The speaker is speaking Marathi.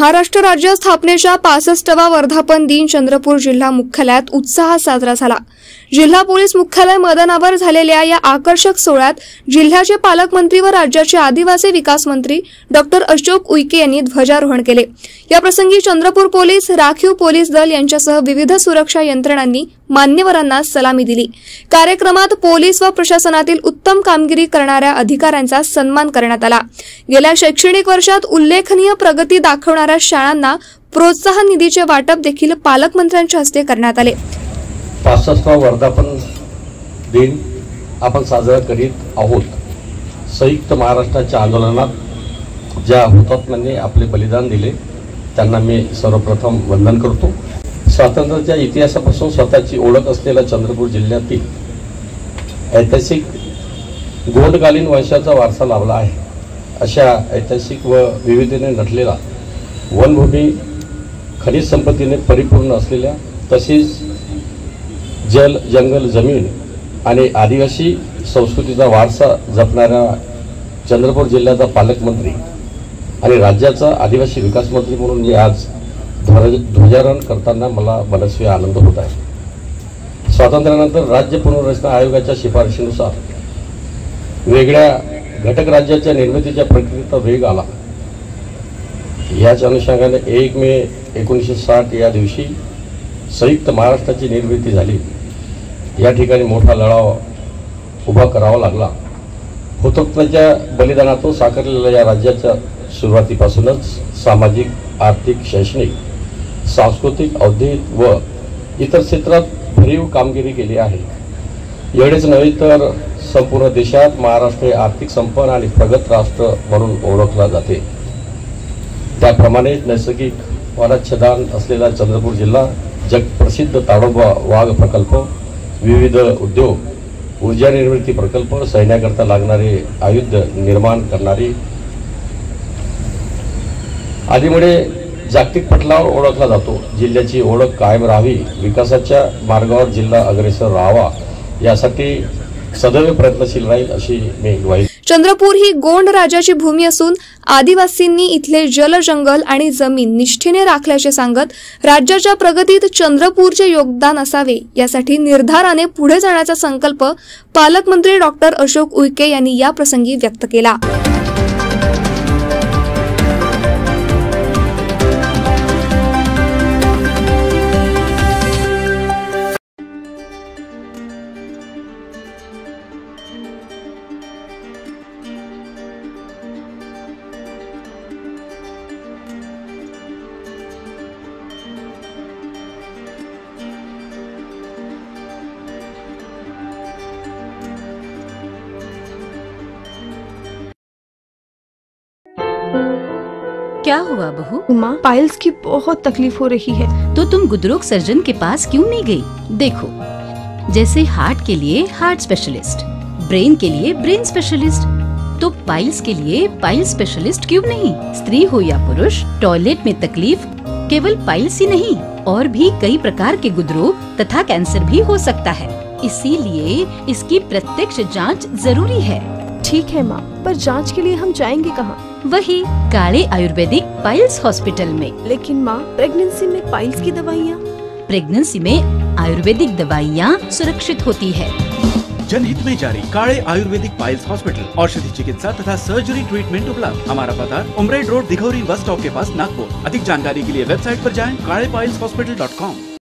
महाराष्ट्र राज्य स्थापनेच्या 65वा वर्धापन दिन चंद्रपूर जिल्हा मुख्यालयात उत्साहात साजरा झाला। जिल्हा पोलीस मुख्यालय मैदानावर झालेल्या या आकर्षक सोहळ्यात जिल्ह्याचे पालकमंत्री व राज्याचे आदिवासी विकास मंत्री डॉक्टर अशोक उईके यांनी ध्वजारोहण केले। या प्रसंगी चंद्रपूर पोलीस, राखीव पोलीस दल यांच्यासह विविध सुरक्षा यंत्रणांनी मान्यवरांना सलामी दिली। कार्यक्रमात पोलीस व प्रशासनातील उत्तम कामगिरी करणाऱ्या अधिकाऱ्यांचा सन्मान करण्यात आला। गेल्या शैक्षणिक वर्षात उल्लेखनीय प्रगती दाखवणाऱ्या शाळांना प्रोत्साहन निधीचे वाटप देखील पालकमंत्र्यांच्या हस्ते करण्यात आले। 65वा वर्धापन दिन आपण साजरा करीत आहोत। संयुक्त महाराष्ट्राच्या आंदोलनात ज्या हुतात्म्यांनी आपले बलिदान दिले त्यांना मी सर्वप्रथम वंदन करतो। स्वातंत्र्याच्या इतिहासापासून स्वतःची ओळख असलेल्या चंद्रपूर जिल्ह्यातील ऐतिहासिक गोंडकालीन वंशाचा वारसा लाभला आहे। अशा ऐतिहासिक व विविधतेने नटलेला वनभूमी, खनिज संपत्तीने परिपूर्ण असलेल्या, तसेच जल, जंगल, जमीन आणि आदिवासी संस्कृतीचा वारसा जपणाऱ्या चंद्रपूर जिल्ह्याचा पालकमंत्री आणि राज्याचा आदिवासी विकास मंत्री म्हणून मी आज ध्वजारोहण करताना मला मनस्वी आनंद होत आहे। स्वातंत्र्यानंतर राज्य पुनर्रचना आयोगाच्या शिफारशीनुसार वेगळ्या घटक राज्याच्या निर्मितीच्या प्रक्रियेत वेग आला। याच अनुषंगाने 1 मे 1960 या दिवशी संयुक्त महाराष्ट्राची निर्मिती झाली। या ठिकाणी मोठा लढा उभा करावा लागला। हुतात्म्यांच्या बलिदानातून साकारलेल्या या राज्याच्या सुरुवातीपासूनच सामाजिक, आर्थिक, शैक्षणिक, सांस्कृतिक, औद्योगिक व इतर क्षेत्रात भरीव कामगिरी केली आहे। एवढेच नव्हे तर संपूर्ण देशात महाराष्ट्र हे आर्थिक संपन्न आणि प्रगत राष्ट्र म्हणून ओळखला जाते। त्याप्रमाणे नैसर्गिक वनाच्छादन असलेला चंद्रपूर जिल्हा जगप्रसिद्ध ताडोबा वाघ प्रकल्प, विविध उद्योग, ऊर्जा निर्मिती प्रकल्प, सैन्याकरता लागणारे आयुध निर्माण करणारी आदीमुळे जागतिक पटलावर ओळखला जातो। जिल्ह्याची ओळख कायम राहावी, विकासाच्या मार्गावर जिल्हा अग्रेसर राहावा यासाठी सदैव प्रयत्नशील राहील अशी मी ग्वाही। चंद्रपूर ही गोंड राजाची भूमी असून आदिवासींनी इथले जल, जंगल आणि जमीन निष्ठेने राखल्याचे सांगत राज्याच्या प्रगतीत चंद्रपूरचे योगदान असावे यासाठी निर्धाराने पुढे जाण्याचा संकल्प पालकमंत्री डॉक्टर अशोक उईके यांनी या प्रसंगी व्यक्त केला। क्या हुआ बहू? माँ, पाइल्स की बहुत तकलीफ हो रही है। तो तुम गुदरोग सर्जन के पास क्यों नहीं गई? देखो, जैसे हार्ट के लिए हार्ट स्पेशलिस्ट, ब्रेन के लिए ब्रेन स्पेशलिस्ट, तो पाइल्स के लिए पाइल्स स्पेशलिस्ट क्यों नहीं? स्त्री हो या पुरुष, टॉयलेट में तकलीफ केवल पाइल्स ही नहीं और भी कई प्रकार के गुदरोग तथा कैंसर भी हो सकता है। इसीलिए इसकी प्रत्यक्ष जांच जरूरी है। ठीक है माँ, पर जांच के लिए हम जाएंगे कहाँ? वही काले आयुर्वेदिक पाइल्स हॉस्पिटल में। लेकिन माँ, प्रेगनेंसी में पाइल्स की दवाइयाँ? प्रेगनेंसी में आयुर्वेदिक दवाइयाँ सुरक्षित होती है। जनहित में जारी काले आयुर्वेदिक पाइल्स हॉस्पिटल, औषधि चिकित्सा तथा सर्जरी ट्रीटमेंट उपलब्ध। हमारा पता उमरेड रोड, दिघौरी बस स्टॉप के पास, नागपुर। अधिक जानकारी के लिए वेबसाइट पर जाएं kalepileshhospital.com।